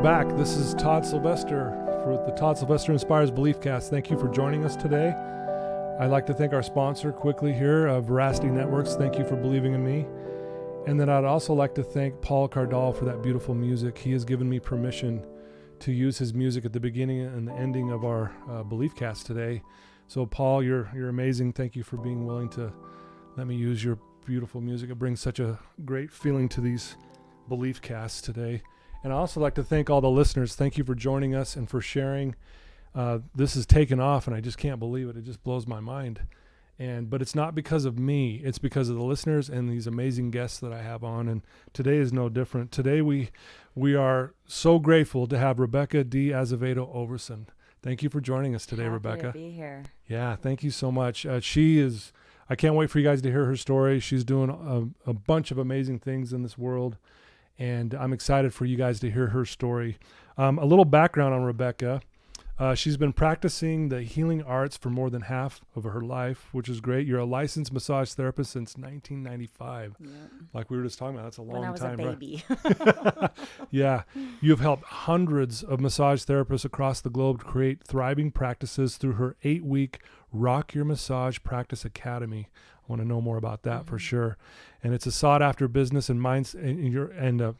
back. This is Todd Sylvester for the Todd Sylvester Inspires Belief Cast. Thank you for joining us today. I'd like to thank our sponsor quickly here, Veracity Networks. Thank you for believing in me. And then I'd also like to thank Paul Cardall for that beautiful music. He has given me permission to use his music at the beginning and the ending of our Belief Cast today. So Paul, you're amazing. Thank you for being willing to let me use your beautiful music. It brings such a great feeling to these Belief Casts today. And I also like to thank all the listeners. Thank you for joining us and for sharing. This has taken off, and I just can't believe it. It just blows my mind. But it's not because of me. It's because of the listeners and these amazing guests that I have on. And today is no different. Today we are so grateful to have Rebecca D. Azevedo Overson. Thank you for joining us today, Happy Rebecca. to be here. Yeah, thank you so much. I can't wait for you guys to hear her story. She's doing a bunch of amazing things in this world. And I'm excited for you guys to hear her story. A little background on Rebecca. She's been practicing the healing arts for more than half of her life, which is great. You're a licensed massage therapist since 1995. Yeah. Like we were just talking about, that's a long time. When I was a baby. Right? Yeah. You've helped hundreds of massage therapists across the globe create thriving practices through her 8-week Rock Your Massage Practice Academy. I want to know more about that for sure. And it's a sought-after business and mindset.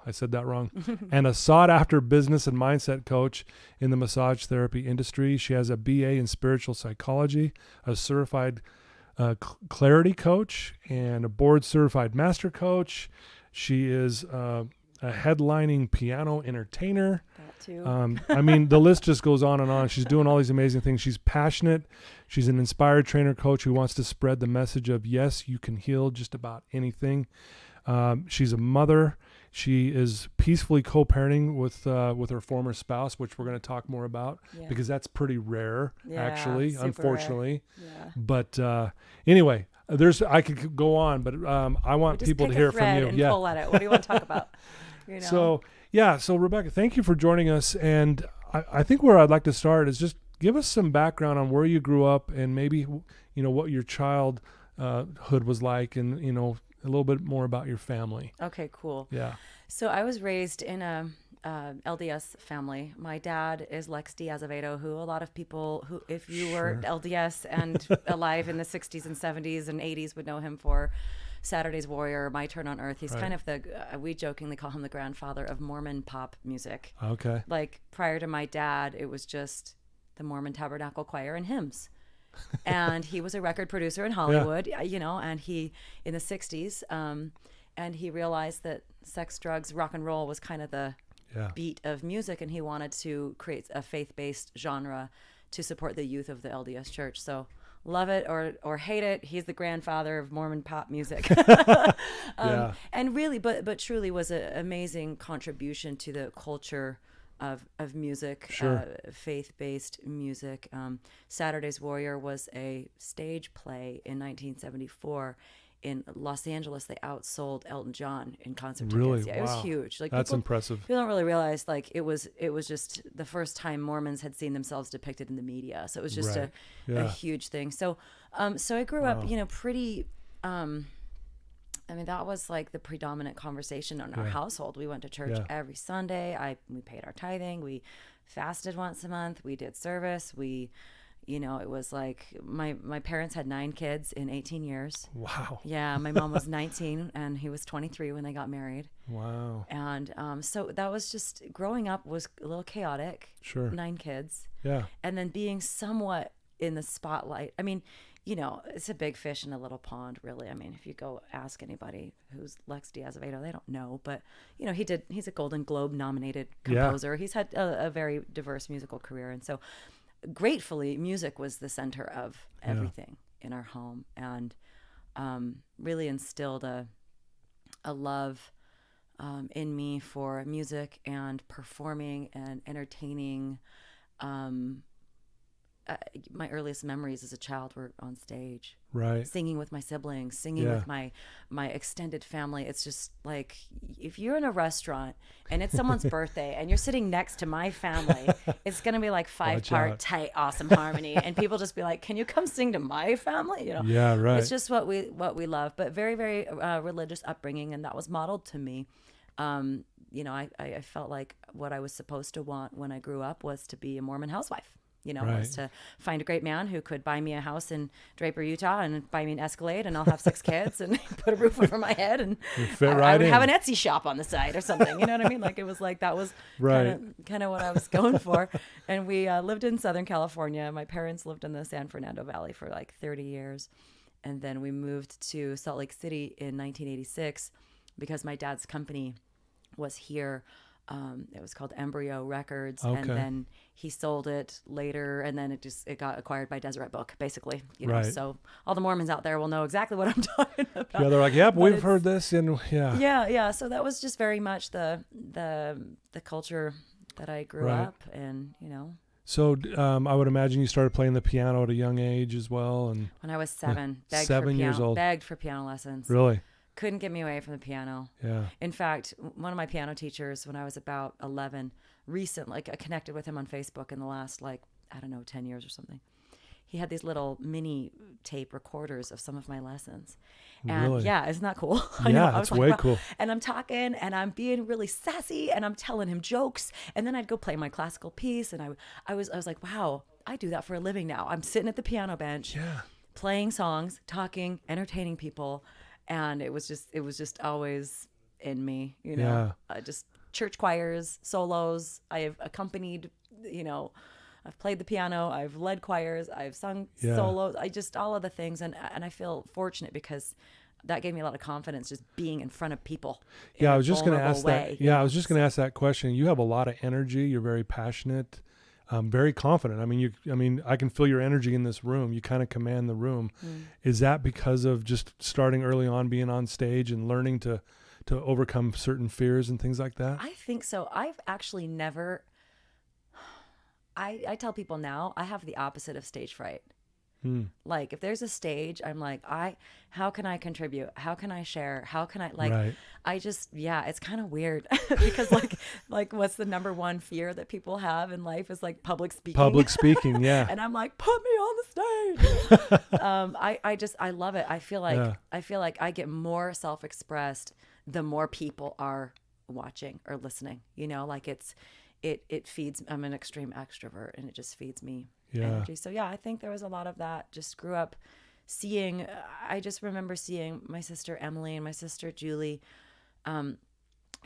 I said that wrong. And a sought-after business and mindset coach in the massage therapy industry. She has a BA in spiritual psychology, a certified clarity coach, and a board-certified master coach. She is a headlining piano entertainer. That too. The list just goes on and on. She's doing all these amazing things. She's passionate. She's an inspired trainer coach who wants to spread the message of, yes, you can heal just about anything. She's a mother. She is peacefully co-parenting with her former spouse, which we're going to talk more about because that's pretty rare, actually, unfortunately. Rare. Yeah. But anyway, I could go on, but I want people to hear from you. And pull at it. What do you want to talk about? So Rebecca, thank you for joining us. And I think where I'd like to start is just give us some background on where you grew up and maybe, what your childhood was like and, a little bit more about your family. Okay, cool. Yeah. So I was raised in a LDS family. My dad is Lex D. Azevedo, who a lot of people who, if you were LDS and alive in the 60s and 70s and 80s would know him for Saturday's Warrior, My Turn on Earth. He's kind of we jokingly call him the grandfather of Mormon pop music. Okay. Like prior to my dad, it was just the Mormon Tabernacle Choir and hymns. And he was a record producer in Hollywood, and he, in the 60s, and he realized that sex, drugs, rock and roll was kind of the beat of music, and he wanted to create a faith-based genre to support the youth of the LDS church. So love it or hate it, he's the grandfather of Mormon pop music. And really, but truly was an amazing contribution to the culture of music, faith-based music. Saturday's Warrior was a stage play in 1974 in Los Angeles. They outsold Elton John in concert tickets. Yeah, wow. It was huge. Like that's impressive. People don't really realize like it was just the first time Mormons had seen themselves depicted in the media. So it was just a huge thing. So I grew up, pretty. That was like the predominant conversation in our household. We went to church every Sunday. We paid our tithing. We fasted once a month. We did service. It was like my parents had 9 kids in 18 years. Wow. Yeah. My mom was 19 and he was 23 when they got married. Wow. And so that was just, growing up was a little chaotic. Sure. 9 kids. Yeah. And then being somewhat in the spotlight. It's a big fish in a little pond, really. If you go ask anybody who's Lex D. Azevedo, they don't know. But, he's a Golden Globe nominated composer. He's had a very diverse musical career. And so gratefully, music was the center of everything in our home, and really instilled a love in me for music and performing and entertaining. My earliest memories as a child were on stage, singing with my siblings, singing with my extended family. It's just like, if you're in a restaurant and it's someone's birthday and you're sitting next to my family, it's going to be like 5-part tight, awesome harmony. And people just be like, can you come sing to my family? Yeah, right. It's just what we love, but very, very religious upbringing. And that was modeled to me. I felt like what I was supposed to want when I grew up was to be a Mormon housewife. Right. Was to find a great man who could buy me a house in Draper, Utah, and buy me an Escalade, and I'll have 6 kids and put a roof over my head, and I would have an Etsy shop on the side or something. You know what I mean? Like, it was like that was Right. kind of what I was going for. And we lived in Southern California. My parents lived in the San Fernando Valley for like 30 years. And then we moved to Salt Lake City in 1986 because my dad's company was here. It was called Embryo Records, Okay. and then he sold it later, and then it got acquired by Deseret Book, basically. Right. So all the Mormons out there will know exactly what I'm talking about. Yeah, they're like, yep, we've heard this, and yeah. Yeah. So that was just very much the culture that I grew Right. up in, So I would imagine you started playing the piano at a young age as well, and When I was 7, 7 years old. begged for piano lessons. Really, Couldn't get me away from the piano. yeah, In fact, one of my piano teachers, when I was about 11, I connected with him on Facebook in the last, 10 years or something. He had these little mini tape recorders of some of my lessons. And Really? yeah, isn't that cool? Yeah, it's way cool. And I'm talking and I'm being really sassy and I'm telling him jokes. And then I'd go play my classical piece. And I was like, wow, I do that for a living now. I'm sitting at the piano bench, yeah, playing songs, talking, entertaining people. And it was just always in me, Yeah. just church choirs, solos. I have accompanied, I've played the piano, I've led choirs, I've sung Yeah. solos. all of the things. And I feel fortunate because that gave me a lot of confidence just being in front of people. Yeah. I was just going to ask way, that. Yeah, I was just going to ask that question. You have a lot of energy. You're very passionate. Very confident. I mean, I can feel your energy in this room. You kind of command the room. Is that because of just starting early on, being on stage and learning to overcome certain fears and things like that? I think so. I've actually never, I tell people now, I have the opposite of stage fright. Like, if there's a stage, I'm like, how can I contribute? How can I share? How can I, Right. it's kind of weird because like what's the number one fear that people have in life is like public speaking. Public speaking, yeah. And I'm like, put me on the stage. I love it. I feel like I get more self-expressed the more people are watching or listening, it feeds, I'm an extreme extrovert and it just feeds me energy. So yeah, I think there was a lot of that. Just grew up seeing, I just remember seeing my sister Emily and my sister Julie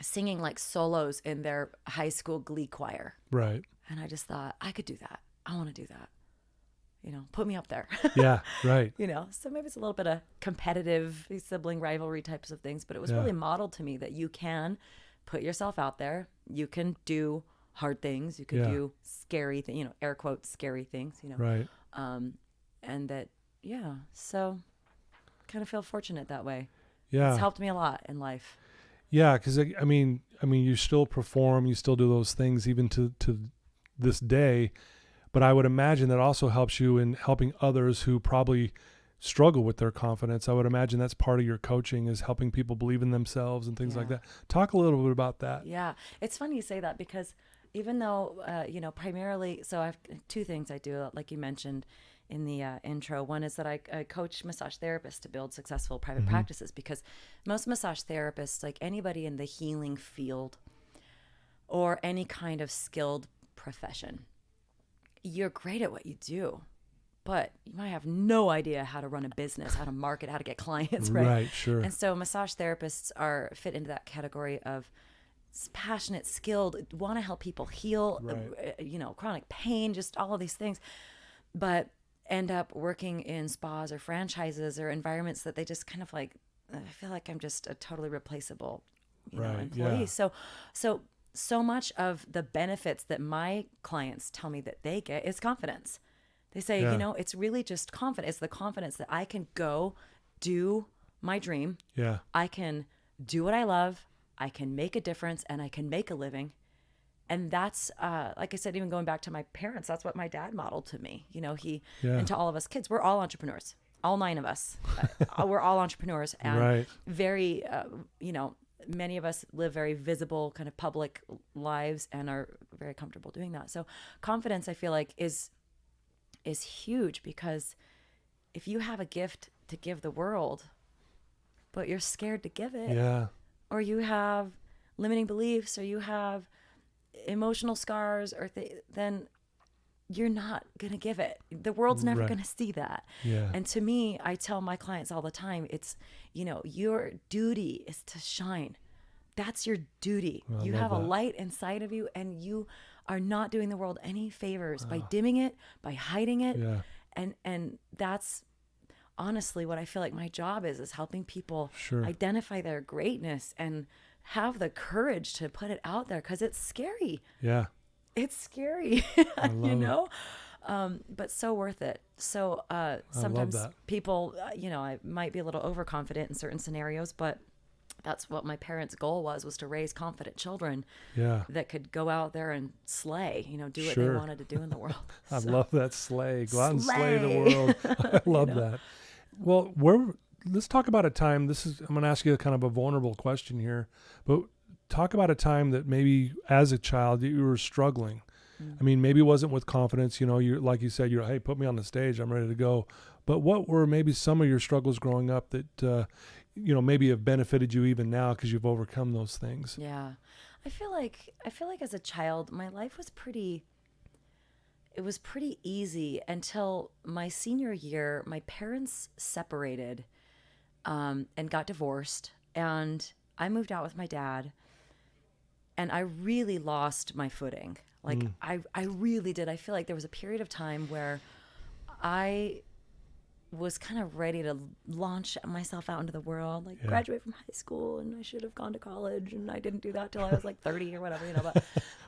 singing like solos in their high school glee choir. Right. And I just thought, I could do that. I want to do that. Put me up there. Yeah, right. So maybe it's a little bit of competitive sibling rivalry types of things, but it was really modeled to me that you can put yourself out there. You can do hard things. You can do scary things, air quotes, scary things, Right. And that, so kind of feel fortunate that way. Yeah. It's helped me a lot in life. Yeah. Cause I mean, you still perform, you still do those things even to this day, but I would imagine that also helps you in helping others who probably struggle with their confidence. I would imagine that's part of your coaching, is helping people believe in themselves and things like that. Talk a little bit about that. Yeah. It's funny you say that because even though, primarily, so I have 2 things I do, like you mentioned in the intro. One is that I coach massage therapists to build successful private practices, because most massage therapists, like anybody in the healing field or any kind of skilled profession, you're great at what you do, but you might have no idea how to run a business, how to market, how to get clients, right? Right, sure. And so massage therapists fit into that category of passionate, skilled, want to help people heal, chronic pain, just all of these things, but end up working in spas or franchises or environments that they just kind of like, I feel like I'm just a totally replaceable, employee. Yeah. So much of the benefits that my clients tell me that they get is confidence. They say, it's really just confidence. It's the confidence that I can go do my dream. Yeah. I can do what I love. I can make a difference and I can make a living. And that's, like I said, even going back to my parents, that's what my dad modeled to me. And to all of us kids, we're all entrepreneurs, all 9 of us. We're all entrepreneurs, and very, many of us live very visible kind of public lives and are very comfortable doing that. So confidence, I feel like, is huge, because if you have a gift to give the world, but you're scared to give it, Yeah. or you have limiting beliefs or you have emotional scars or then you're not going to give it. The world's never going to see that. Yeah. And to me, I tell my clients all the time, it's, your duty is to shine. That's your duty. Well, you have a light inside of you, and you are not doing the world any favors by dimming it, by hiding it. Yeah. And that's honestly what I feel like my job is helping people Sure. identify their greatness and have the courage to put it out there, because it's scary. Yeah. It's scary, but so worth it. So sometimes people, I might be a little overconfident in certain scenarios, but that's what my parents' goal was to raise confident children that could go out there and slay, do what they wanted to do in the world. I love that, slay. Go out and slay the world. I love that. Well, let's talk about a time. I'm going to ask you kind of a vulnerable question here, but talk about a time that maybe as a child you were struggling. I mean, maybe it wasn't with confidence, you like you said, hey, put me on the stage, I'm ready to go. But what were maybe some of your struggles growing up that, maybe have benefited you even now because you've overcome those things? Yeah. I feel like as a child, my life was pretty easy until my senior year. My parents separated, and got divorced, and I moved out with my dad. And I really lost my footing. Like I really did. I feel like there was a period of time where I was kind of ready to launch myself out into the world, like graduate from high school, and I should have gone to college, and I didn't do that till I was like 30 or whatever,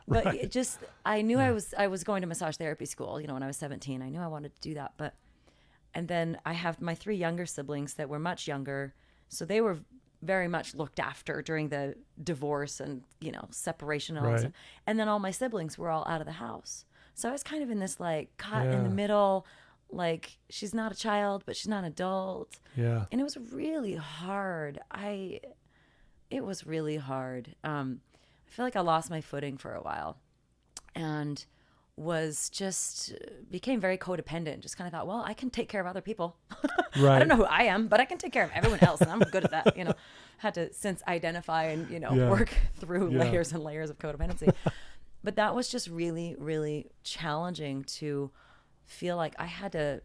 but it just, I knew I was going to massage therapy school, when I was 17. I knew I wanted to do that, and then I have my 3 younger siblings that were much younger, so they were very much looked after during the divorce and, separation. And then all my siblings were all out of the house. So I was kind of in this like caught in the middle, like she's not a child, but she's not an adult. Yeah. And it was really hard. It was really hard. I feel like I lost my footing for a while and became very codependent. Just kind of thought, well, I can take care of other people. Right. I don't know who I am, but I can take care of everyone else, and I'm good at that. Had to since identify and work through layers and layers of codependency. But that was just really, really challenging to feel like I had to.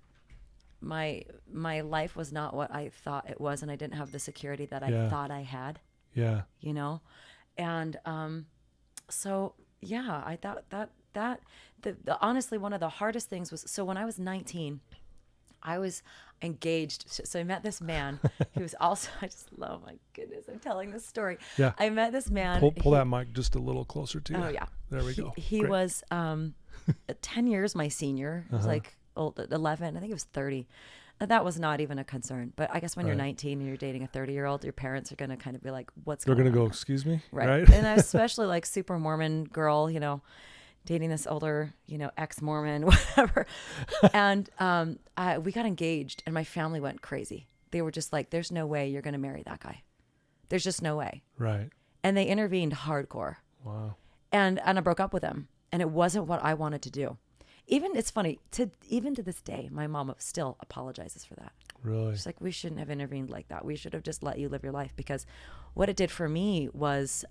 My life was not what I thought it was, and I didn't have the security that I thought I had. Yeah. And so yeah, I thought that honestly one of the hardest things was, so when I was 19, I was engaged. So I met this man who was also, oh my goodness, I'm telling this story. Yeah. I met this man. Pull that mic just a little closer to you. Oh yeah. There we go. He was 10 years my senior. He was like 11. I think he was 30. That was not even a concern. But I guess when you're 19 and you're dating a 30-year-old, your parents are going to kind of be like, what's going on? They're going to go, excuse me? Right. And I was especially like super Mormon girl, dating this older, ex-Mormon, whatever. And we got engaged, and my family went crazy. They were just like, there's no way you're going to marry that guy. There's just no way. Right. And they intervened hardcore. Wow. And I broke up with him, and it wasn't what I wanted to do. It's funny, even to this day, my mom still apologizes for that. Really? She's like, we shouldn't have intervened like that. We should have just let you live your life, because what it did for me was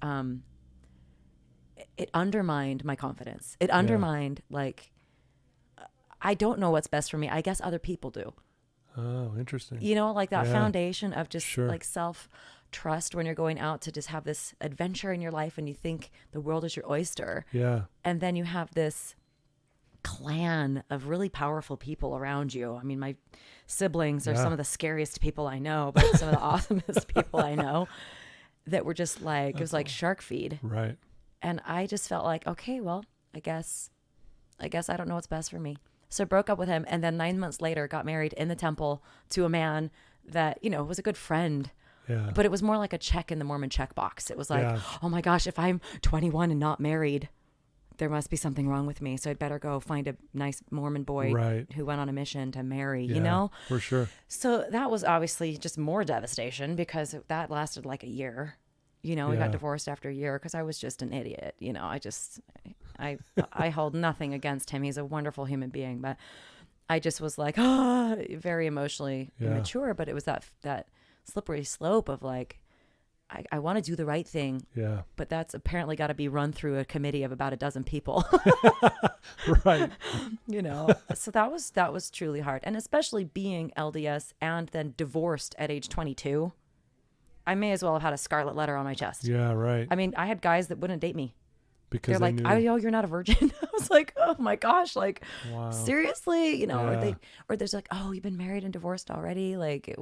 it undermined my confidence. It undermined, I don't know what's best for me. I guess other people do. Oh, interesting. Like that foundation of just like self-trust when you're going out to just have this adventure in your life and you think the world is your oyster. Yeah. And then you have this clan of really powerful people around you. I mean, my siblings are some of the scariest people I know, but some of the awesomest people I know, that were just like, it was like shark feed. Right. And I just felt like, okay, well, I guess I don't know what's best for me. So I broke up with him, and then 9 months later got married in the temple to a man that, was a good friend. Yeah. But it was more like a check in the Mormon checkbox. It was like, oh my gosh, if I'm 21 and not married, there must be something wrong with me. So I'd better go find a nice Mormon boy who went on a mission to marry, For sure. So that was obviously just more devastation, because that lasted like a year. We got divorced after a year because I was just an idiot. I hold nothing against him. He's a wonderful human being, but I just was like, very emotionally immature. But it was that slippery slope of like, I want to do the right thing. Yeah. But that's apparently got to be run through a committee of about a dozen people. Right. So that was truly hard. And especially being LDS and then divorced at age 22, I may as well have had a scarlet letter on my chest. Yeah, right. I mean, I had guys that wouldn't date me. Because They're like, knew. oh, you're not a virgin. I was like, oh my gosh, like, wow. Seriously, Yeah. or there's like, oh, you've been married and divorced already. Like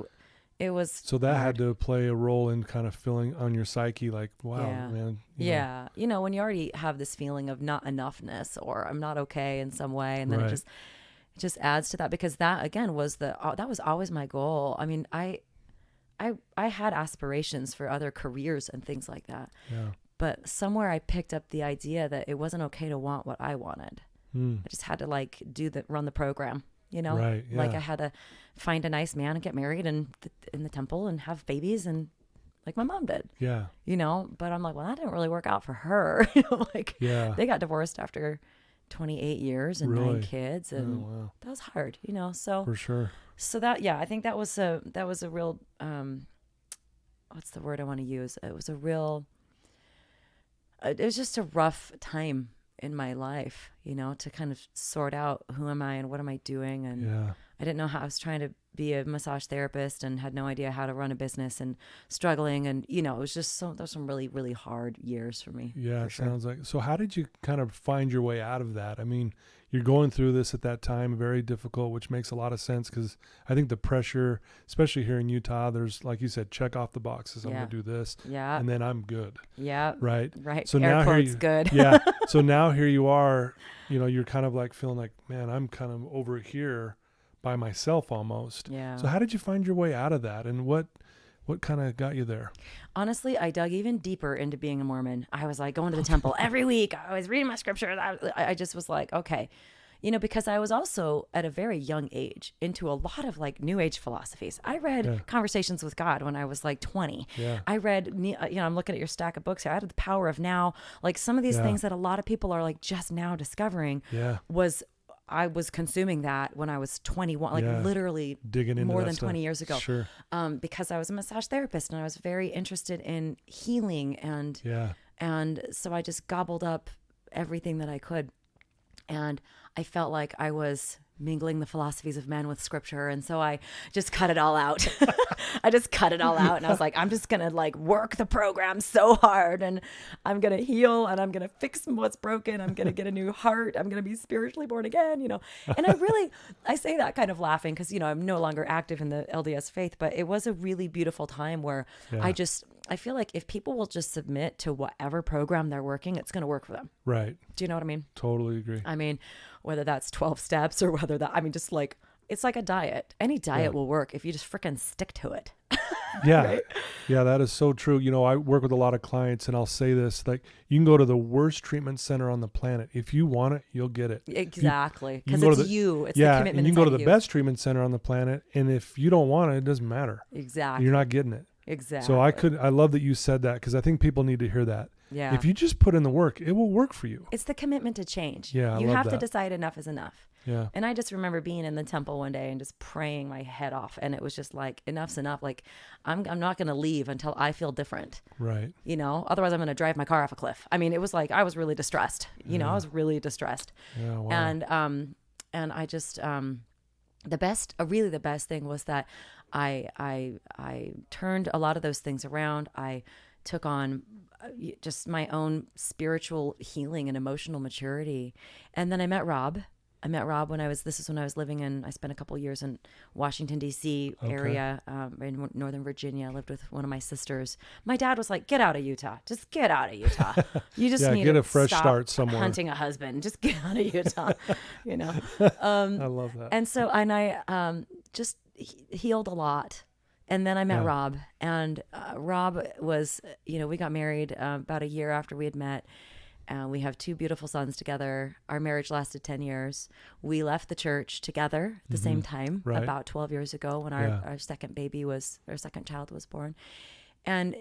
it was. So that hard. had to play a role in kind of feeling on your psyche, like, wow, Yeah. man. Yeah. When you already have this feeling of not enoughness or I'm not okay in some way. And then Right. it just adds to that, because that again was that was always my goal. I mean, I had aspirations for other careers and things like that. Yeah. But somewhere I picked up the idea that it wasn't okay to want what I wanted. Mm. I just had to like run the program, Right, yeah. Like I had to find a nice man and get married and in the temple and have babies and like my mom did, Yeah. but I'm like, well, that didn't really work out for her. Yeah. They got divorced after 28 years and Really? 9 kids. And wow. that was hard, so, For sure. so that, yeah, I think that was a real, what's the word I want to use? It was just a rough time in my life, to kind of sort out who am I and what am I doing. And Yeah. I didn't know how. I was trying to be a massage therapist and had no idea how to run a business and struggling. And, it was just those some really, really hard years for me. Yeah. for It sure. sounds like, so how did you kind of find your way out of that? I mean, you're going through this at that time, very difficult, which makes a lot of sense, because I think the pressure, especially here in Utah, there's, like you said, check off the boxes. I'm Yeah. going to do this Yeah. and then I'm good. Yeah. Right. Right. So Air now here quotes you- good. Yeah. So now here you are, you're kind of like feeling like, man, I'm kind of over here by myself almost. Yeah. So how did you find your way out of that? And what kind of got you there? Honestly, I dug even deeper into being a Mormon. I was like going to the temple every week. I was reading my scriptures. I just was like, okay, because I was also at a very young age into a lot of like new age philosophies. I read Conversations with God when I was like 20. Yeah. I read, I'm looking at your stack of books here. I had The Power of Now, like some of these Yeah. things that a lot of people are like just now discovering. Yeah. I was consuming that when I was 21, like Yeah. literally Digging into more that than stuff. 20 years ago. Sure. Because I was a massage therapist and I was very interested in healing. Yeah. And so I just gobbled up everything that I could. And I felt like I was mingling the philosophies of men with scripture. And so I just cut it all out. I just cut it all out. And I was like, I'm just going to like work the program so hard and I'm going to heal and I'm going to fix what's broken. I'm going to get a new heart. I'm going to be spiritually born again, And I say that kind of laughing because, I'm no longer active in the LDS faith, but it was a really beautiful time where Yeah. I feel like if people will just submit to whatever program they're working, it's going to work for them. Right. Do you know what I mean? Totally agree. I mean, whether that's 12 steps or whether just like, it's like a diet. Any diet will work if you just freaking stick to it. Yeah. Right? Yeah, that is so true. I work with a lot of clients and I'll say this, like, you can go to the worst treatment center on the planet. If you want it, you'll get it. Exactly. can Because go it's to the- you. It's Yeah. the And commitment. you can go to inside the you. best treatment center on the planet. And if you don't want it, it doesn't matter. Exactly. You're not getting it. Exactly. So I love that you said that, because I think people need to hear that. Yeah. If you just put in the work, it will work for you. It's the commitment to change. Yeah, I You love have to that. decide enough is enough. Yeah. And I just remember being in the temple one day and just praying my head off. And it was just like, enough's enough. Like, I'm not going to leave until I feel different. Right. Otherwise I'm going to drive my car off a cliff. I mean, it was like, I was really distressed, I was really distressed. Yeah. Wow. And I just, the best thing was that I turned a lot of those things around. I took on just my own spiritual healing and emotional maturity. And then I met Rob. When I was living I spent a couple of years in Washington, D.C. area, in Northern Virginia. I lived with one of my sisters. My dad was like, get out of Utah. Just get out of Utah. You just need get to a fresh stop start somewhere. hunting a husband. Just get out of Utah, I love that. And so, I just healed a lot. And then I met Yeah. Rob, and Rob was, we got married about a year after we had met. We have 2 beautiful sons together. Our marriage lasted 10 years. We left the church together at the same time, Right. about 12 years ago when our second child was born. And,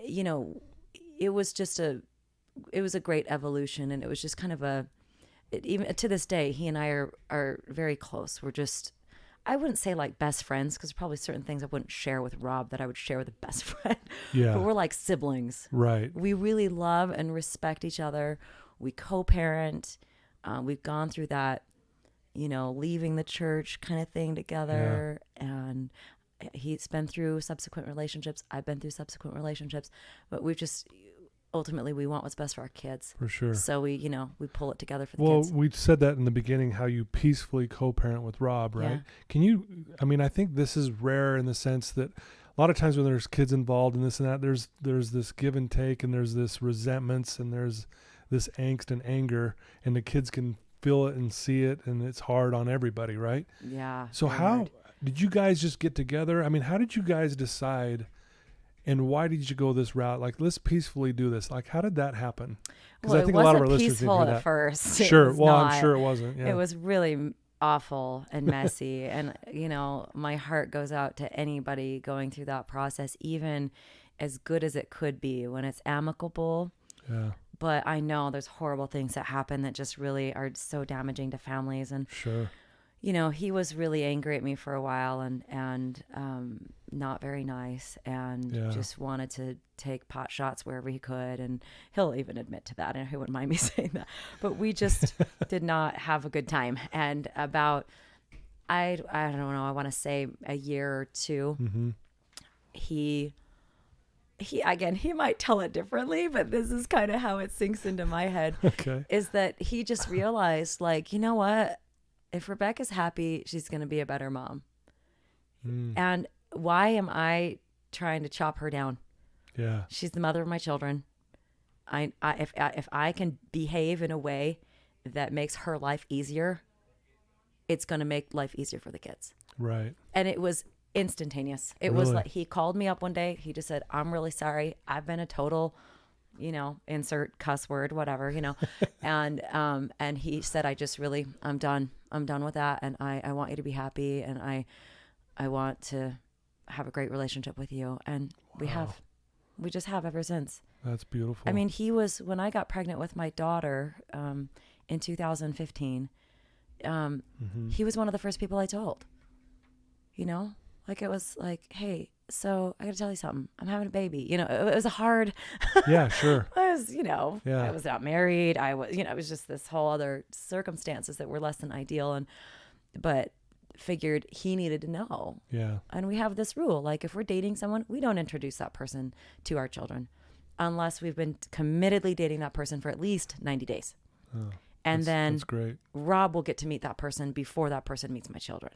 it was just it was a great evolution. And it was just kind of even to this day, he and I are very close. I wouldn't say like best friends, because probably certain things I wouldn't share with Rob that I would share with a best friend. Yeah. But we're like siblings. Right. We really love and respect each other. We co-parent. We've gone through that, leaving the church kind of thing together. And he's been through subsequent relationships. I've been through subsequent relationships. But we've just, ultimately, we want what's best for our kids. For sure. So we pull it together for the Well, kids. we said that in the beginning, how you peacefully co-parent with Rob, right? Yeah. Can you, I think this is rare in the sense that a lot of times when there's kids involved in this and that, there's this give and take, and there's this resentments, and there's this angst and anger, and the kids can feel it and see it, and it's hard on everybody, right? Yeah. So how did you guys just get together? How did you guys decide, and why did you go this route? Like, let's peacefully do this. Like, how did that happen? Because Well, I think it a lot of wasn't our listeners didn't peaceful hear at that. first. Sure. It was I'm not. sure it wasn't. Yeah. It was really awful and messy. And, my heart goes out to anybody going through that process, even as good as it could be when it's amicable. Yeah. But I know there's horrible things that happen that just really are so damaging to families. And, Sure. he was really angry at me for a while and not very nice, and just wanted to take pot shots wherever he could. And he'll even admit to that, and he wouldn't mind me saying that. But we just did not have a good time. And about, I don't know, I want to say a year or two, Mm-hmm. he might tell it differently, but this is kind of how it sinks into my head. Okay. Is that he just realized, like, you know what? If Rebecca's happy, she's going to be a better mom. And why am I trying to chop her down? Yeah. She's the mother of my children. If I can behave in a way that makes her life easier, it's going to make life easier for the kids. Right. And it was instantaneous. It was like, he called me up one day. He just said, "I'm really sorry. I've been a total, insert cuss word, whatever, and he said, I'm done. I'm done with that. And I want you to be happy. And I want to have a great relationship with you." And we just have ever since. That's beautiful. When I got pregnant with my daughter, in 2015, he was one of the first people I told, like, it was like, "Hey, so I got to tell you something. I'm having a baby." It was a hard. Yeah, sure. I was, I was not married. I was, it was just this whole other circumstances that were less than ideal, but figured he needed to know. Yeah. And we have this rule, like, if we're dating someone, we don't introduce that person to our children unless we've been committedly dating that person for at least 90 days. Oh, and then that's great. Rob will get to meet that person before that person meets my children.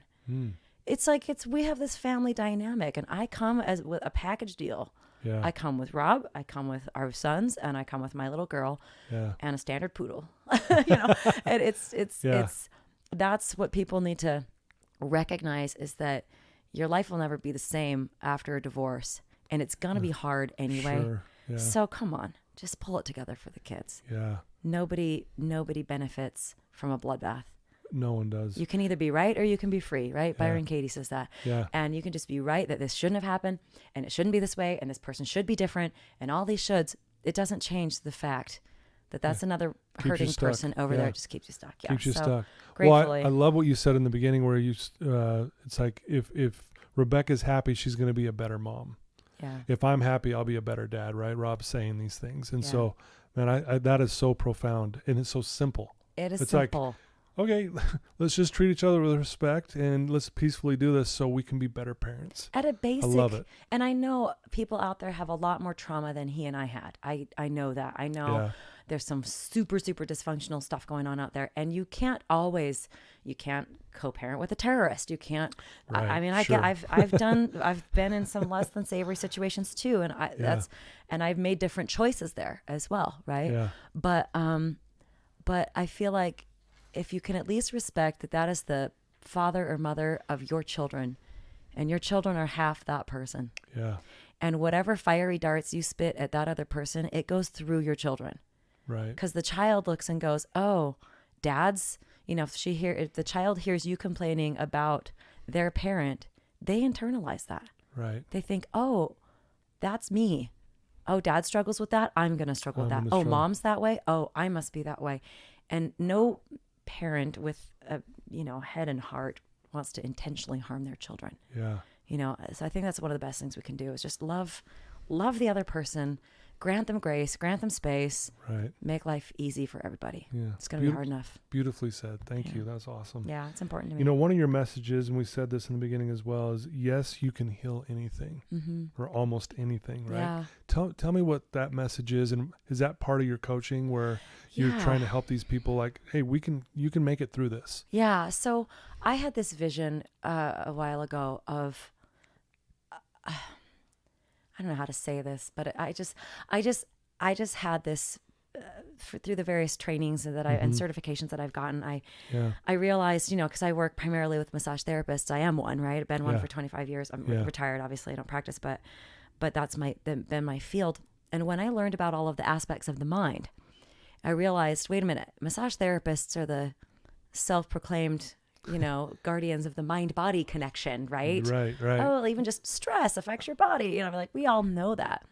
It's like, we have this family dynamic, and I come as with a package deal. Yeah. I come with Rob, I come with our sons, and I come with my little girl, and a standard poodle. And it's that's what people need to recognize, is that your life will never be the same after a divorce, and it's gonna be hard anyway. Sure. Yeah. So come on, just pull it together for the kids. Yeah. Nobody benefits from a bloodbath. No one does. You can either be right or you can be free, right? Byron Katie says that. Yeah. And you can just be right that this shouldn't have happened, and it shouldn't be this way, and this person should be different, and all these shoulds. It doesn't change the fact that that's another hurting person over there. It just keeps you stuck. Yeah. Keeps you stuck. Gratefully. Well, I love what you said in the beginning, where you, it's like, if Rebecca's happy, she's going to be a better mom. Yeah. If I'm happy, I'll be a better dad, right? Rob's saying these things. And so, man, I that is so profound, and it's so simple. It is it's simple. Like, okay, let's just treat each other with respect, and let's peacefully do this so we can be better parents. At a basic, I love it. And I know people out there have a lot more trauma than he and I had. I know that. I know there's some super, super dysfunctional stuff going on out there, and you can't co-parent with a terrorist. You can't. Right. I've been in some less than savory situations too, and and I've made different choices there as well, right? Yeah. But I feel like, if you can at least respect that is the father or mother of your children, and your children are half that person. Yeah. And whatever fiery darts you spit at that other person, it goes through your children. Right. Because the child looks and goes, "Oh, dad's," if the child hears you complaining about their parent, they internalize that. Right. They think, "Oh, that's me. Oh, dad struggles with that. I'm going to struggle with that. Oh, mom's that way. Oh, I must be that way." And no parent with a, head and heart wants to intentionally harm their children. Yeah. You know, so I think that's one of the best things we can do is just love the other person, grant them grace, grant them space, Right. make life easy for everybody. Yeah. It's going to be hard enough. Beautifully said. Thank Yeah. you. That's awesome. Yeah, it's important to me. You know, one of your messages, and we said this in the beginning as well, is yes, you can heal anything or almost anything, right? Yeah. Tell me what that message is, and is that part of your coaching where you're trying to help these people like, hey, you can make it through this? Yeah. So I had this vision a while ago of, I don't know how to say this, but I just had this through the various trainings that and certifications that I've gotten. I realized, you know, because I work primarily with massage therapists. I am one, right? I've been one for 25 years. I'm retired, obviously. I don't practice, but that's been my field. And when I learned about all of the aspects of the mind, I realized, wait a minute, massage therapists are the self-proclaimed, you know, guardians of the mind-body connection, right? Right. Oh, well, even just stress affects your body. You know, like we all know that,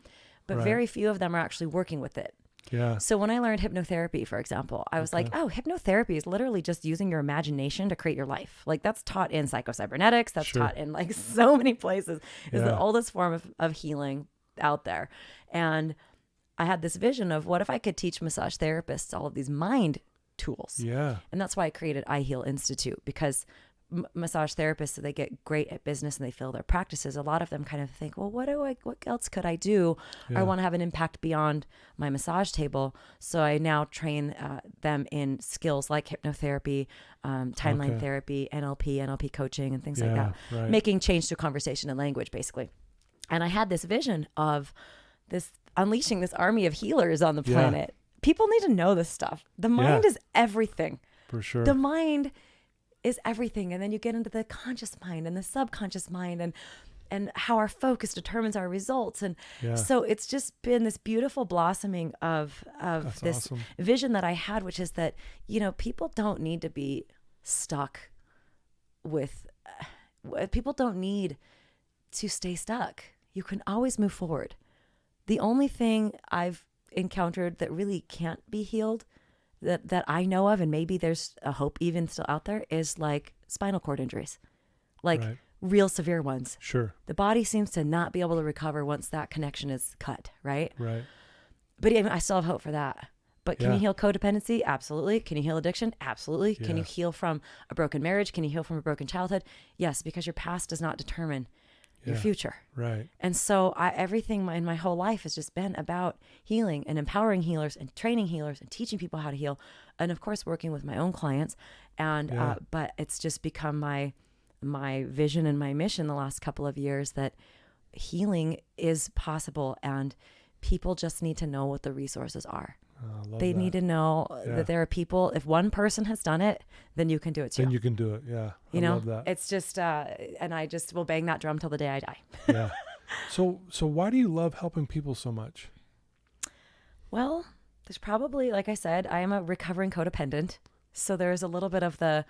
but very few of them are actually working with it. Yeah. So when I learned hypnotherapy, for example, I was like, oh, hypnotherapy is literally just using your imagination to create your life. Like that's taught in psychocybernetics. That's taught in like so many places. Is the oldest form of healing out there. And I had this vision of what if I could teach massage therapists all of these mind tools. Yeah. And that's why I created I Heal Institute, because massage therapists, so they get great at business and they fill their practices. A lot of them kind of think, well, what else could I do? I want to have an impact beyond my massage table. So I now train them in skills like hypnotherapy, timeline therapy, NLP coaching, and things like that, making change through conversation and language, basically. And I had this vision of this unleashing this army of healers on the planet. People need to know this stuff. The mind is everything. For sure. The mind is everything. And then you get into the conscious mind and the subconscious mind and how our focus determines our results. And so it's just been this beautiful blossoming of this vision that I had, which is that, you know, people don't need to be stuck with, people don't need to stay stuck. You can always move forward. The only thing I've encountered that really can't be healed that I know of, and maybe there's a hope even still out there, is like spinal cord injuries, like real severe ones. Sure. The body seems to not be able to recover once that connection is cut, right? Right. But even I still have hope for that. But can you heal codependency? Absolutely. Can you heal addiction? Absolutely. Can you heal from a broken marriage? Can you heal from a broken childhood? Yes, because your past does not determine your future. Right. And so everything in my whole life has just been about healing and empowering healers and training healers and teaching people how to heal. And of course, working with my own clients. And, but it's just become my vision and my mission the last couple of years that healing is possible, and people just need to know what the resources are. They need to know that there are people, if one person has done it, then you can do it too. Then you can do it. Yeah. You know, love that. It's just, and I just will bang that drum till the day I die. Yeah. So why do you love helping people so much? Well, there's probably, like I said, I am a recovering codependent. So there's a little bit of the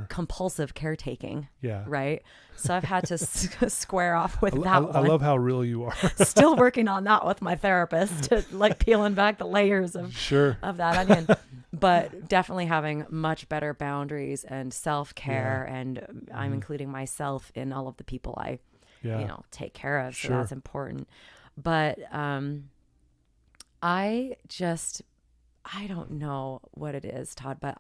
compulsive caretaking, right? So I've had to square off with that one. I love how real you are. Still working on that with my therapist, to like peeling back the layers of that onion. But definitely having much better boundaries and self-care, and I'm including myself in all of the people I, you know, take care of. So that's important. But I don't know what it is, Todd, but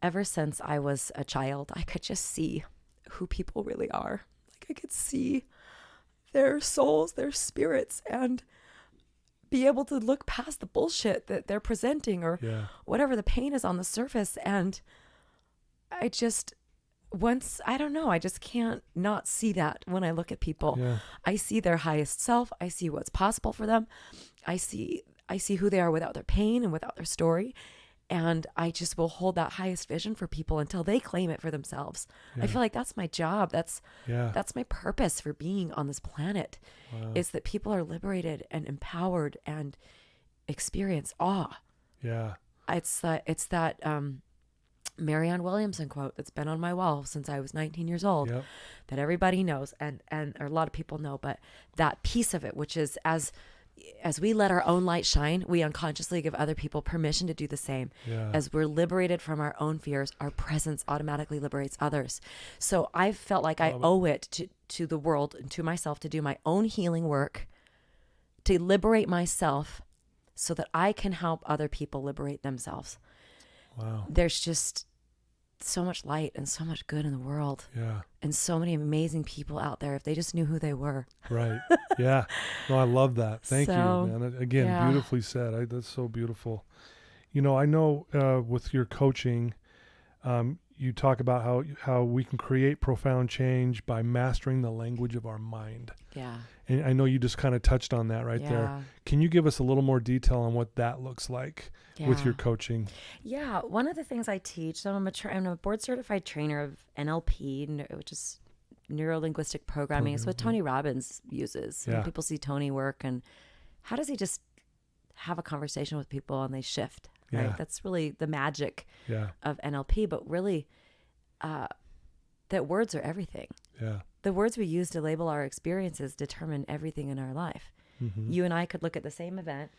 ever since I was a child, I could just see who people really are. Like I could see their souls, their spirits, and be able to look past the bullshit that they're presenting or whatever the pain is on the surface. And I just can't not see that when I look at people. Yeah. I see their highest self. I see what's possible for them. I see who they are without their pain and without their story. And I just will hold that highest vision for people until they claim it for themselves. Yeah. I feel like that's my job. That's my purpose for being on this planet, is that people are liberated and empowered and experience awe. Yeah. It's that Marianne Williamson quote that's been on my wall since I was 19 years old, that everybody knows and or a lot of people know, but that piece of it, which is, as as we let our own light shine, we unconsciously give other people permission to do the same. Yeah. As we're liberated from our own fears, our presence automatically liberates others. So I felt like I owe it to the world and to myself to do my own healing work, to liberate myself so that I can help other people liberate themselves. Wow. There's just so much light and so much good in the world. Yeah. And so many amazing people out there if they just knew who they were. Right. Yeah. No, I love that. Thank you, So, man. Again, yeah. beautifully said. That's so beautiful. You know, I know with your coaching, you talk about how we can create profound change by mastering the language of our mind. Yeah. And I know you just kind of touched on that right there. Can you give us a little more detail on what that looks like with your coaching? Yeah. One of the things I teach, so I'm a board certified trainer of NLP, which is neuro-linguistic programming. It's what Tony Robbins uses. Yeah. When people see Tony work, and how does he just have a conversation with people and they shift, right? Yeah. That's really the magic Yeah. of NLP, but really that words are everything. Yeah. The words we use to label our experiences determine everything in our life. Mm-hmm. You and I could look at the same event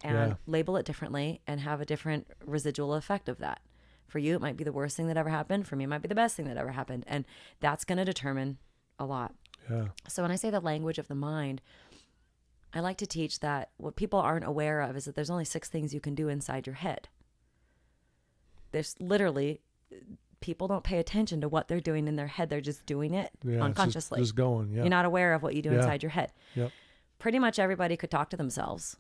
and label it differently and have a different residual effect of that. For you, it might be the worst thing that ever happened. For me, it might be the best thing that ever happened. And that's going to determine a lot. Yeah. So when I say the language of the mind, I like to teach that what people aren't aware of is that there's only 6 things you can do inside your head. There's literally, people don't pay attention to what they're doing in their head. They're just doing it unconsciously. Just going. Yeah. You're not aware of what you do inside your head. Yep. Pretty much everybody could talk to themselves,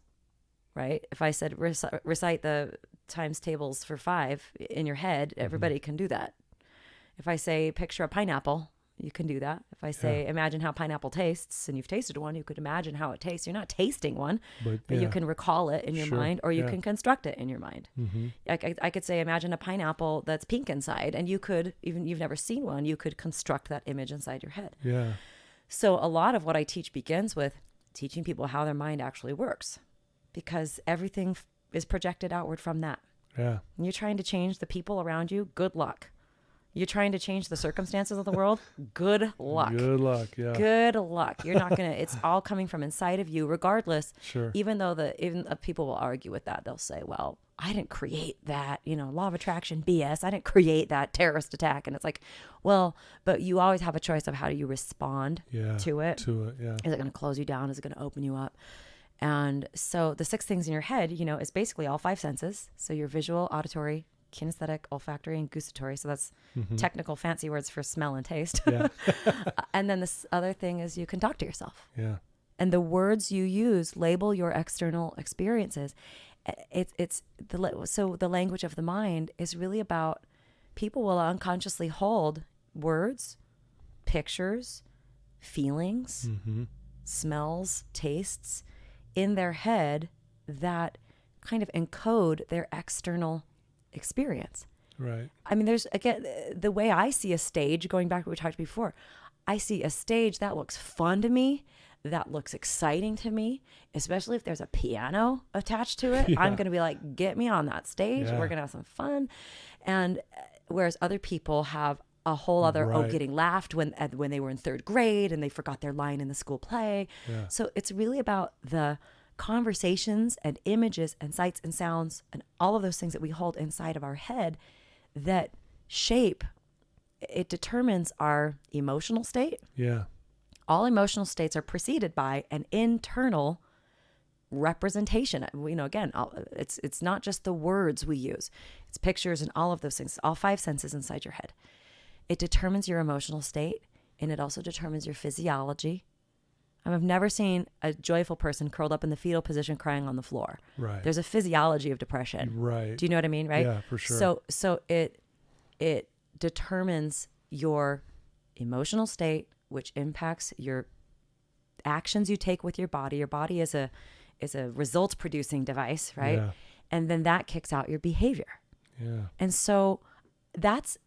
right? If I said recite the times tables for 5 in your head, everybody can do that. If I say picture a pineapple, you can do that. If I say imagine how pineapple tastes, and you've tasted one, you could imagine how it tastes. You're not tasting one, but you can recall it in your mind, or you can construct it in your mind. Mm-hmm. I could say imagine a pineapple that's pink inside, and you could, even you've never seen one, you could construct that image inside your head. Yeah. So a lot of what I teach begins with teaching people how their mind actually works, because everything is projected outward from that. Yeah. And you're trying to change the people around you, good luck. You're trying to change the circumstances of the world, good luck. Good luck, yeah. Good luck. You're not going to, it's all coming from inside of you regardless. Sure. Even though people will argue with that. They'll say, well, I didn't create that, law of attraction BS. I didn't create that terrorist attack. And it's like, well, but you always have a choice of how do you respond to it. Yeah. Is it going to close you down? Is it going to open you up? And so the 6 things in your head, is basically all 5 senses. So your visual, auditory, kinesthetic, olfactory, and gustatory. So that's technical fancy words for smell and taste. Yeah. And then this other thing is you can talk to yourself. Yeah. And the words you use label your external experiences. So the language of the mind is really about, people will unconsciously hold words, pictures, feelings, smells, tastes in their head that kind of encode their external experience. Right. I mean, there's, again, the way I see a stage, going back to what we talked before, I see a stage that looks fun to me, that looks exciting to me, especially if there's a piano attached to it. I'm going to be like, get me on that stage. We're going to have some fun. And whereas other people have a whole other, getting laughed when they were in 3rd grade and they forgot their line in the school play. Yeah. So it's really about the conversations and images and sights and sounds and all of those things that we hold inside of our head that it determines our emotional state. Yeah. All emotional states are preceded by an internal representation. Again, it's not just the words we use. It's pictures and all of those things, all 5 senses inside your head. It determines your emotional state, and it also determines your physiology. I've never seen a joyful person curled up in the fetal position crying on the floor. Right. There's a physiology of depression. Right. Do you know what I mean? Right. Yeah, for sure. So it determines your emotional state, which impacts your actions you take with your body. Your body is a results producing device, right? Yeah. And then that kicks out your behavior. Yeah. And so that's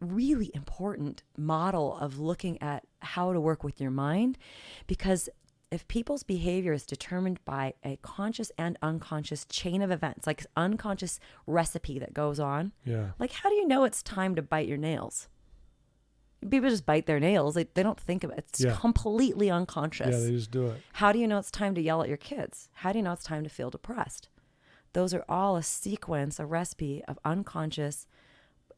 really important model of looking at how to work with your mind, because if people's behavior is determined by a conscious and unconscious chain of events, like unconscious recipe that goes on, like how do you know it's time to bite your nails? People just bite their nails. They don't think of it. It's completely unconscious. Yeah, they just do it. How do you know it's time to yell at your kids? How do you know it's time to feel depressed? Those are all a sequence, a recipe of unconscious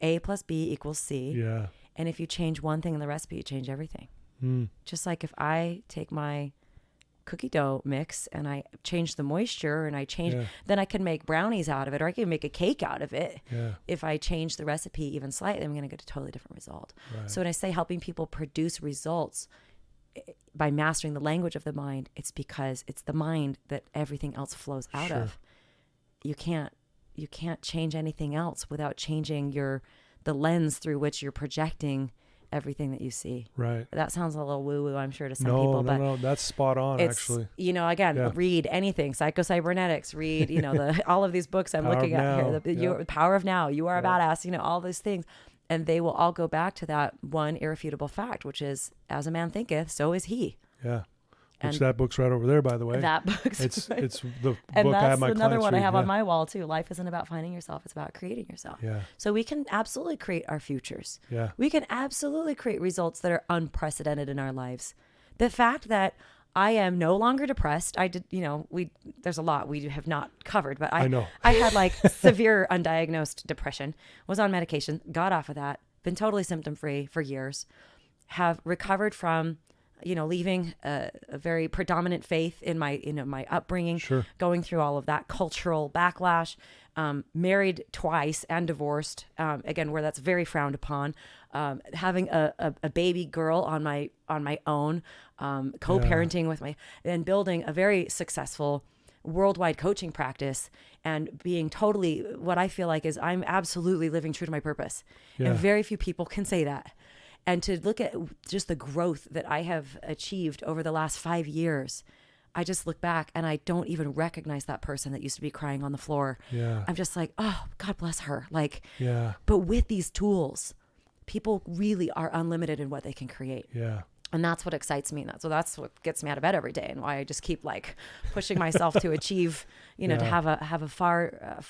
A plus B equals C. Yeah. And if you change one thing in the recipe, you change everything. Mm. Just like if I take my cookie dough mix and I change the moisture and I change, then I can make brownies out of it, or I can make a cake out of it. Yeah. If I change the recipe even slightly, I'm going to get a totally different result. Right. So when I say helping people produce results by mastering the language of the mind, it's because it's the mind that everything else flows out of. You can't change anything else without changing the lens through which you're projecting everything that you see. Right. That sounds a little woo-woo, I'm sure, to some people. But no, that's spot on, actually. Again, read anything, psychocybernetics, read, all of these books I'm looking at here, the Power of Now, You Are a Badass, all these things. And they will all go back to that one irrefutable fact, which is, as a man thinketh, so is he. Yeah. Which that book's right over there, by the way. That book's it's right. It's the and book I have that's my another clients one I read, have on my wall too. Life isn't about finding yourself; it's about creating yourself. Yeah. So we can absolutely create our futures. Yeah. We can absolutely create results that are unprecedented in our lives. The fact that I am no longer depressed. There's a lot we have not covered, but I know I had like severe undiagnosed depression. Was on medication, got off of that, been totally symptom free for years, have recovered from leaving a very predominant faith in my upbringing, going through all of that cultural backlash, married twice and divorced, again, where that's very frowned upon, having a baby girl on my own, co-parenting with and building a very successful worldwide coaching practice, and being totally what I feel like is I'm absolutely living true to my purpose. And very few people can say that. And to look at just the growth that I have achieved over the last 5 years, I just look back and I don't even recognize that person that used to be crying on the floor. Yeah. I'm just like, oh, God bless her. But with these tools, people really are unlimited in what they can create. Yeah. And that's what excites me. That's what gets me out of bed every day, and why I just keep pushing myself to achieve, to have a far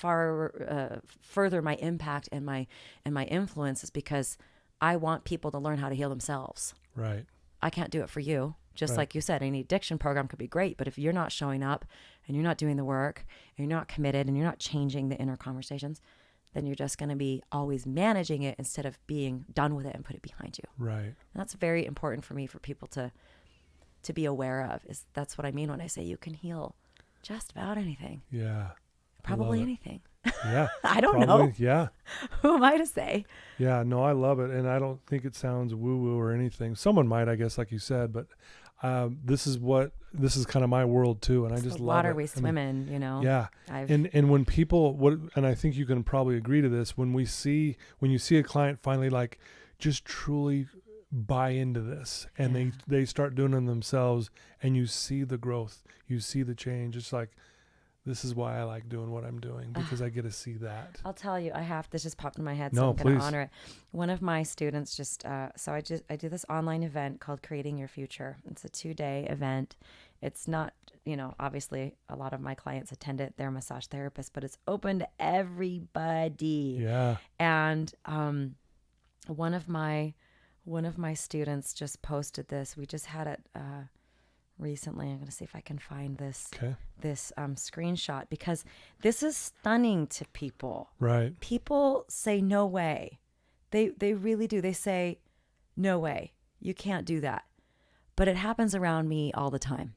further my impact and my influence, is because I want people to learn how to heal themselves. Right. I can't do it for you. Just like you said, any addiction program could be great, but if you're not showing up and you're not doing the work and you're not committed and you're not changing the inner conversations, then you're just going to be always managing it instead of being done with it and put it behind you. Right. And that's very important for me, for people to be aware of. That's what I mean when I say you can heal just about anything. Yeah. Probably anything. Yeah. I don't know. Yeah. Who am I to say? Yeah, no, I love it. And I don't think it sounds woo-woo or anything. Someone might, I guess, like you said, but this is kind of my world too. And I just love it. The water we swim in, Yeah. And when people, and I think you can probably agree to this, when you see a client finally just truly buy into this, and they start doing it themselves, and you see the growth, you see the change. It's like, this is why I like doing what I'm doing, because I get to see that. I'll tell you, this just popped in my head, so I'm going to honor it. One of my students I do this online event called Creating Your Future. It's a 2-day event. It's not, obviously a lot of my clients attend it. They're massage therapists, but it's open to everybody. Yeah. And one of my students just posted this. We just had it recently. I'm going to see if I can find this screenshot, because this is stunning to people. Right. People say, no way. They really do. They say, no way. You can't do that. But it happens around me all the time.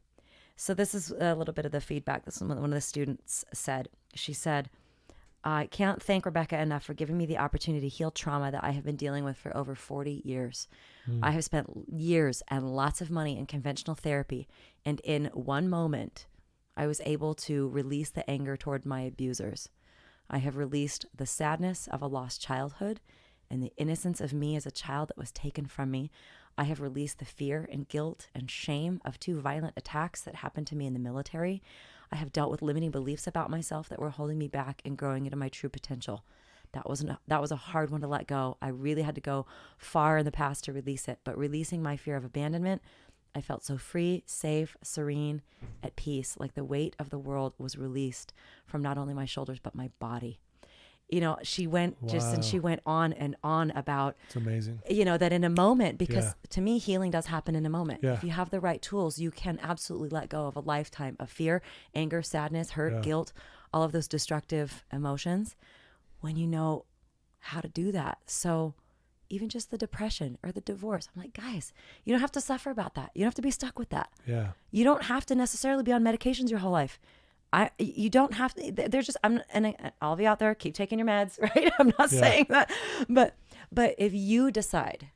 So this is a little bit of the feedback. This is what one of the students said. She said, I can't thank Rebecca enough for giving me the opportunity to heal trauma that I have been dealing with for over 40 years. I have spent years and lots of money in conventional therapy, and in one moment, I was able to release the anger toward my abusers. I have released the sadness of a lost childhood and the innocence of me as a child that was taken from me. I have released the fear and guilt and shame of 2 violent attacks that happened to me in the military. I have dealt with limiting beliefs about myself that were holding me back and growing into my true potential. That was a hard one to let go. I really had to go far in the past to release it. But releasing my fear of abandonment, I felt so free, safe, serene, at peace, like the weight of the world was released from not only my shoulders, but my body. she went and she went on and on about, it's amazing, that in a moment, because Yeah. to me, healing does happen in a moment. Yeah. If you have the right tools, you can absolutely let go of a lifetime of fear, anger, sadness, hurt, Yeah. guilt, all of those destructive emotions when you know how to do that. So even just the depression or the divorce, I'm like, guys, you don't have to suffer about that. You don't have to be stuck with that. Yeah. You don't have to necessarily be on medications your whole life. You don't have to. There's just, I'll be out there, keep taking your meds, right? I'm not saying that, but if you decide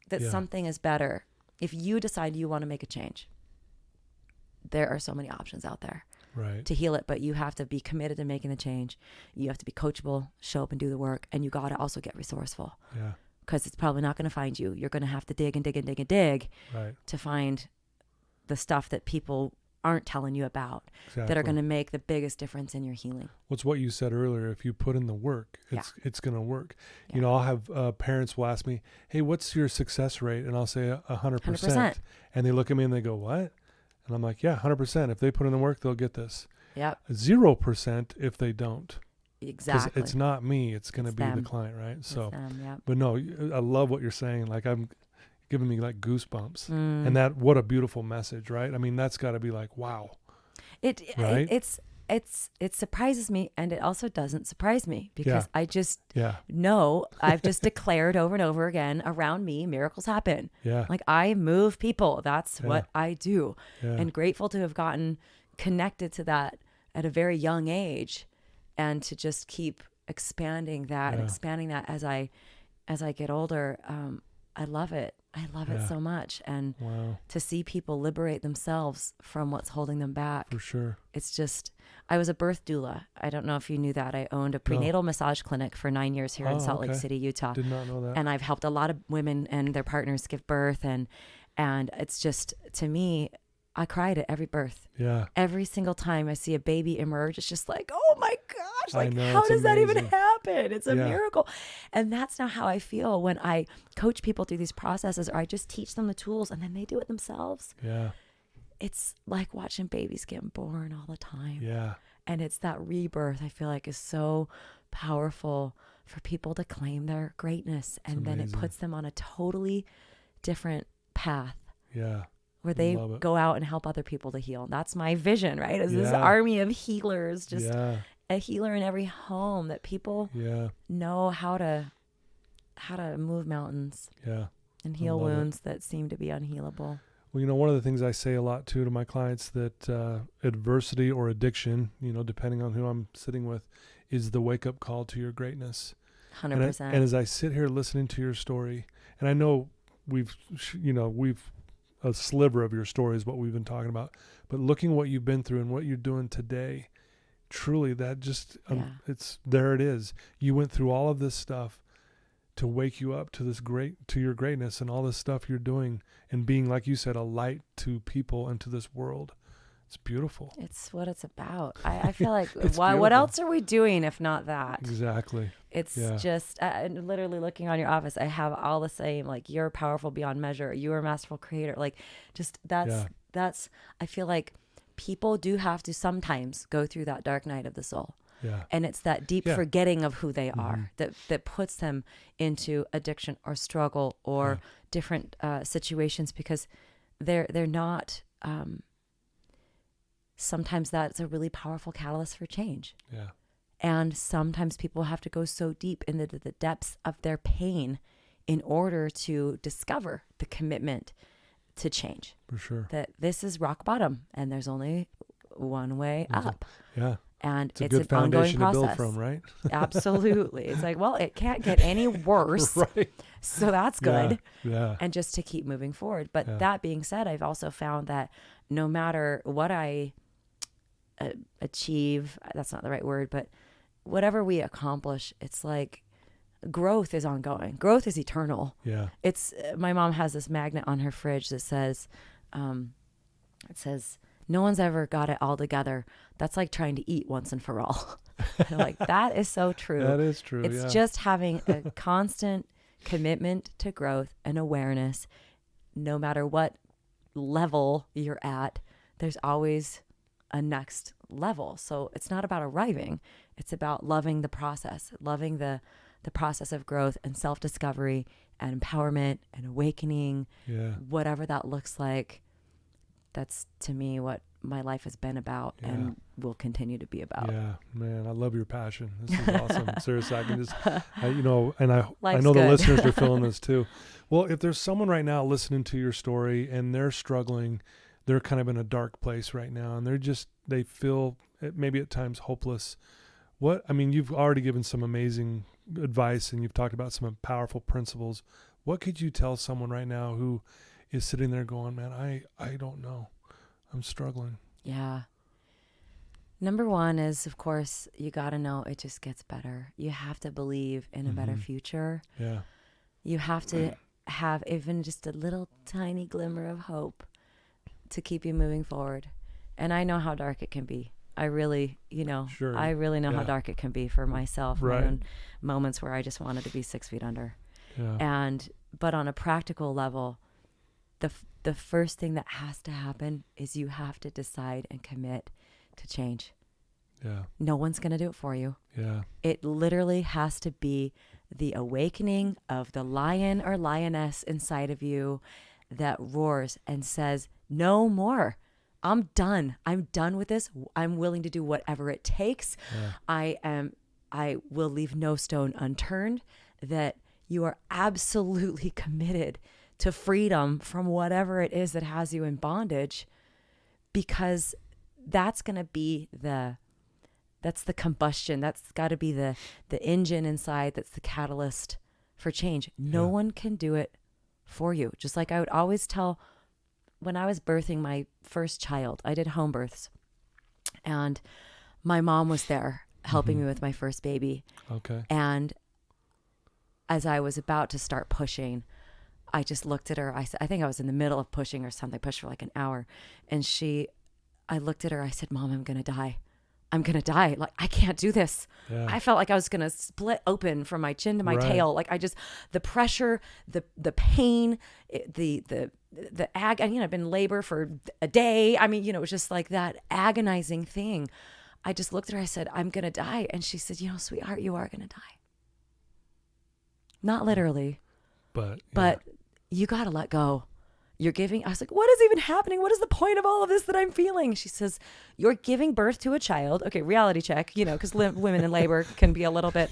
that something is better, if you decide you want to make a change, there are so many options out there. Right. To heal it, but you have to be committed to making the change. You have to be coachable, show up and do the work, and you got to also get resourceful. Yeah. Because it's probably not going to find you. You're going to have to dig and dig and dig and dig Right. to find the stuff that people aren't telling you about, that are Exactly. going to make the biggest difference in your healing. What's what you said earlier? If you put in the work, it's going to work. Yeah. I'll have parents will ask me, "Hey, what's your success rate?" And I'll say 100%. And they look at me and they go, "What?" And I'm like, "Yeah, 100%. If they put in the work, they'll get this. Yep. 0% if they don't." Exactly. Because it's not me. It's going to be them. the client, right? It's So, them, yep. but no, I love what you're saying. Like, I'm giving me like goosebumps. Mm. And what a beautiful message, right? I mean, that's got to be like, wow. Right? It surprises me, and it also doesn't surprise me, because I just Yeah. know, I've just declared over and over again, around me, miracles happen. Yeah. Like, I move people. That's what I do. Yeah. And grateful to have gotten connected to that at a very young age, and to just keep expanding that and expanding that as I get older. I love it. I love it so much. And Wow. to see people liberate themselves from what's holding them back. For sure. It's just, I was a birth doula. I don't know if you knew that. I owned a prenatal massage clinic for 9 years here in Salt Lake City, Utah. Did not know that. And I've helped a lot of women and their partners give birth. And it's just, to me, I cried at every birth. Yeah. Every single time I see a baby emerge, it's just like, oh my gosh, like, know, how it's does that even amazing. happen? It's a miracle. And that's now how I feel when I coach people through these processes, or I just teach them the tools and then they do it themselves. Yeah. It's like watching babies get born all the time. Yeah. And it's that rebirth, I feel like, is so powerful for people to claim their greatness. And then it puts them on a totally different path. Yeah. Where they Love it. go out and help other people to heal. That's my vision, right? Is this Yeah. army of healers, just Yeah. a healer in every home, that people Yeah. know how to move mountains Yeah. and heal love it. wounds that seem to be unhealable. Well, one of the things I say a lot too to my clients, that adversity or addiction, depending on who I'm sitting with, is the wake up call to your greatness. 100%. And as I sit here listening to your story, and I know we've a sliver of your story is what we've been talking about, but looking what you've been through and what you're doing today, truly that just, there it is. You went through all of this stuff to wake you up to to your greatness, and all this stuff you're doing, and being, like you said, a light to people and to this world. It's beautiful. It's what it's about. I feel like, what beautiful. else are we doing if not that? Exactly. It's just, literally looking on your office, I have all the same, like, you're powerful beyond measure. You are a masterful creator. Like, just that's, I feel like people do have to sometimes go through that dark night of the soul. Yeah. And it's that deep forgetting of who they are that puts them into addiction or struggle or different situations, because they're not, sometimes that's a really powerful catalyst for change. Yeah. And sometimes people have to go so deep into the depths of their pain in order to discover the commitment to change. For sure. That this is rock bottom and there's only one way up. Yeah. And It's a it's good an ongoing foundation to process. build from, right? Absolutely. It's like, well, it can't get any worse. Right. So that's good. Yeah. And just to keep moving forward. But that being said, I've also found that no matter what I achieve, that's not the right word, but whatever we accomplish, it's like growth is ongoing. Growth is eternal. Yeah. It's, my mom has this magnet on her fridge that says, no one's ever got it all together. That's like trying to eat once and for all. Like, that is so true. That is true. It's just having a constant commitment to growth and awareness. No matter what level you're at, there's always a next level. So it's not about arriving. It's about loving the process, loving the process of growth and self-discovery and empowerment and awakening, whatever that looks like. That's, to me, what my life has been about and will continue to be about. Yeah, man, I love your passion. This is awesome. Seriously, I can just, I know Life's the good. listeners are feeling this too. Well, if there's someone right now listening to your story and they're struggling, they're kind of in a dark place right now, and they feel maybe at times hopeless. You've already given some amazing advice and you've talked about some powerful principles. What could you tell someone right now who is sitting there going, man, I don't know. I'm struggling. Yeah. Number one is, of course, you got to know it just gets better. You have to believe in a better future. Yeah. You have to have even just a little tiny glimmer of hope to keep you moving forward. And I know how dark it can be. I really, Sure. I really know how dark it can be for myself. Right. My own moments where I just wanted to be 6 feet under. Yeah. But on a practical level, the first thing that has to happen is you have to decide and commit to change. Yeah. No one's going to do it for you. Yeah. It literally has to be the awakening of the lion or lioness inside of you that roars and says, no more. I'm done. I'm done with this. I'm willing to do whatever it takes. Yeah. I will leave no stone unturned. That you are absolutely committed to freedom from whatever it is that has you in bondage, because that's going to be that's the combustion. That's got to be the engine inside. That's the catalyst for change. No one can do it for you. Just like I would always tell, when I was birthing my first child, I did home births, and my mom was there helping me with my first baby. Okay. And as I was about to start pushing, I just looked at her. I think I was in the middle of pushing or something. I pushed for like an hour. And I looked at her. I said, Mom, I'm going to die. I'm going to die. Like, I can't do this. Yeah. I felt like I was going to split open from my chin to my tail. Like the pressure, the pain, the agony. I've been in labor for a day. It was just like that agonizing thing. I just looked at her. I said, I'm going to die. And she said, sweetheart, you are going to die. Not literally. But you got to let go. You're giving, I was like, what is even happening? What is the point of all of this that I'm feeling? She says, you're giving birth to a child. Okay, reality check, because women in labor can be a little bit,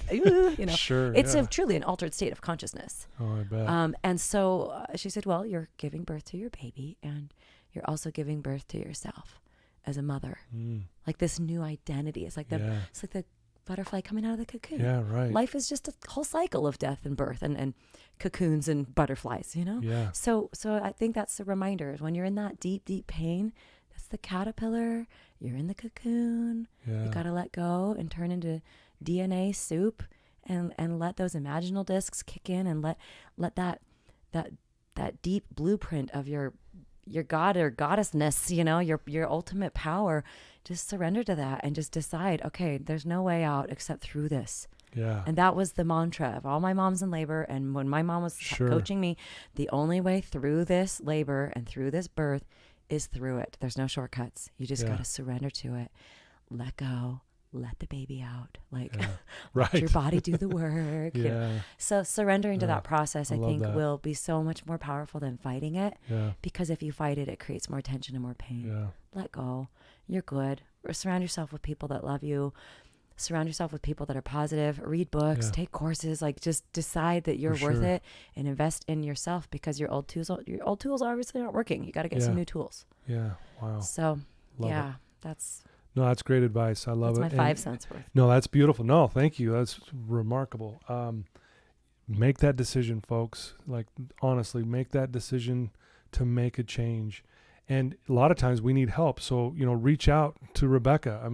Sure, it's truly an altered state of consciousness. Oh, I bet. And so she said, well, you're giving birth to your baby, and you're also giving birth to yourself as a mother. Like this new identity. It's like the butterfly coming out of the cocoon. Yeah, right. Life is just a whole cycle of death and birth and cocoons and butterflies, Yeah. So I think that's the reminder. When you're in that deep, deep pain, that's the caterpillar. You're in the cocoon. Yeah. You got to let go and turn into DNA soup and let those imaginal discs kick in and let that deep blueprint of your God or goddessness, your ultimate power, just surrender to that and just decide, okay, there's no way out except through this. Yeah. And that was the mantra of all my moms in labor. And when my mom was coaching me, the only way through this labor and through this birth is through it. There's no shortcuts. You just got to surrender to it. Let go. Let the baby out. Let your body do the work. So surrendering to that process, I think, will be so much more powerful than fighting it. Yeah. Because if you fight it, it creates more tension and more pain. Yeah. Let go. You're good. Or surround yourself with people that love you. Surround yourself with people that are positive. Read books. Take courses. Just decide that you're worth it and invest in yourself, because your old tools obviously aren't working. You got to get some new tools. Yeah. Wow. So love it. that's. No, that's great advice. I love that's it. my 5 cents worth. No, that's beautiful. No, thank you. That's remarkable. Make that decision, folks. Like, honestly, make that decision to make a change. And a lot of times we need help. So, reach out to Rebecca.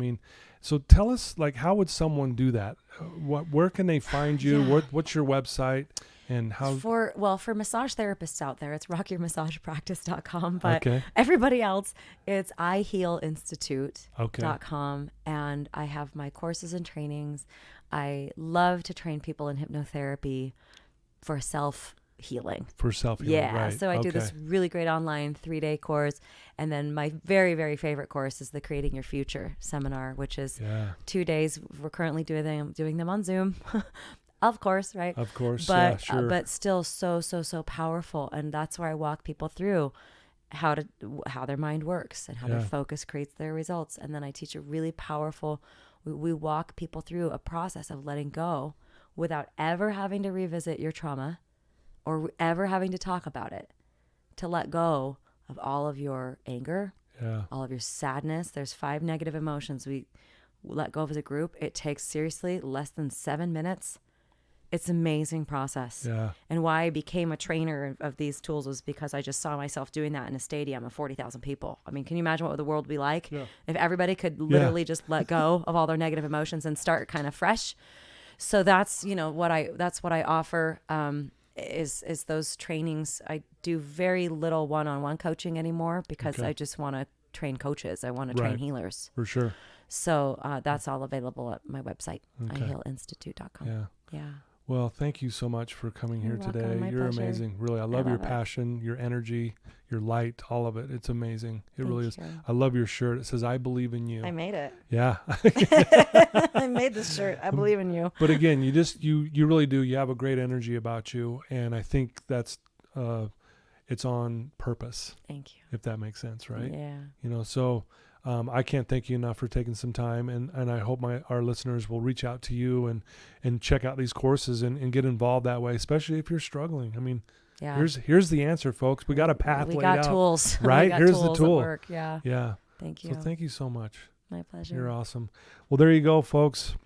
So tell us, how would someone do that? Where can they find you? What's your website? And how? For massage therapists out there, it's rockyourmassagepractice.com. But everybody else, it's ihealinstitute.com. And I have my courses and trainings. I love to train people in hypnotherapy for self self-healing. For self-healing, Yeah. right. So I do this really great online 3-day course. And then my very, very favorite course is the Creating Your Future seminar, which is 2 days. We're currently doing them on Zoom. Of course, right? Of course, but sure. But still so powerful. And that's where I walk people through how their mind works and how their focus creates their results. And then I teach a really powerful, we walk people through a process of letting go without ever having to revisit your trauma or ever having to talk about it, to let go of all of your anger, all of your sadness. There's 5 negative emotions we let go of as a group. It takes seriously less than 7 minutes. It's an amazing process. Yeah. And why I became a trainer of these tools was because I just saw myself doing that in a stadium of 40,000 people. I mean, can you imagine what the world would be like if everybody could literally just let go of all their negative emotions and start kind of fresh? So that's, what I offer, is those trainings. I do very little one-on-one coaching anymore because I just want to train coaches. I want to train healers. For sure. So that's all available at my website, ihealinstitute.com. Yeah. Well, thank you so much for coming here today. Welcome. My You're pleasure. amazing. Really, I love your passion, your energy, your light, all of it. It's amazing. It really is. I love your shirt. It says, "I believe in you." I made it. Yeah. I made this shirt. I believe in you. But again, you really do. You have a great energy about you. And I think that's, it's on purpose. Thank you. If that makes sense, right? Yeah. So I can't thank you enough for taking some time, and I hope our listeners will reach out to you and check out these courses and get involved that way, especially if you're struggling. I mean, here's the answer, folks. We got a path laid out. We got tools. Right? Here's the tool. That work. Yeah. Yeah. Thank you. So thank you so much. My pleasure. You're awesome. Well, there you go, folks.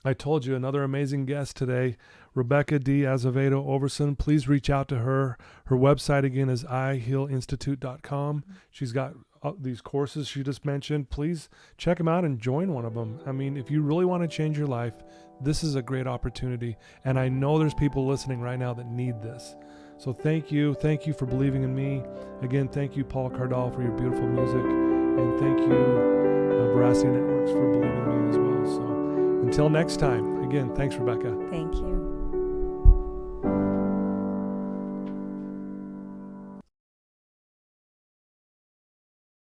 I told you, another amazing guest today, Rebecca D. Azevedo Overson. Please reach out to her. Her website, again, is ihealinstitute.com. She's got these courses she just mentioned. Please check them out and join one of them. I mean, if you really want to change your life, this is a great opportunity. And I know there's people listening right now that need this. So thank you. Thank you for believing in me. Again, thank you, Paul Cardall, for your beautiful music. And thank you, Veracity Networks, for believing in me as well. So until next time, again, thanks, Rebecca. Thank you.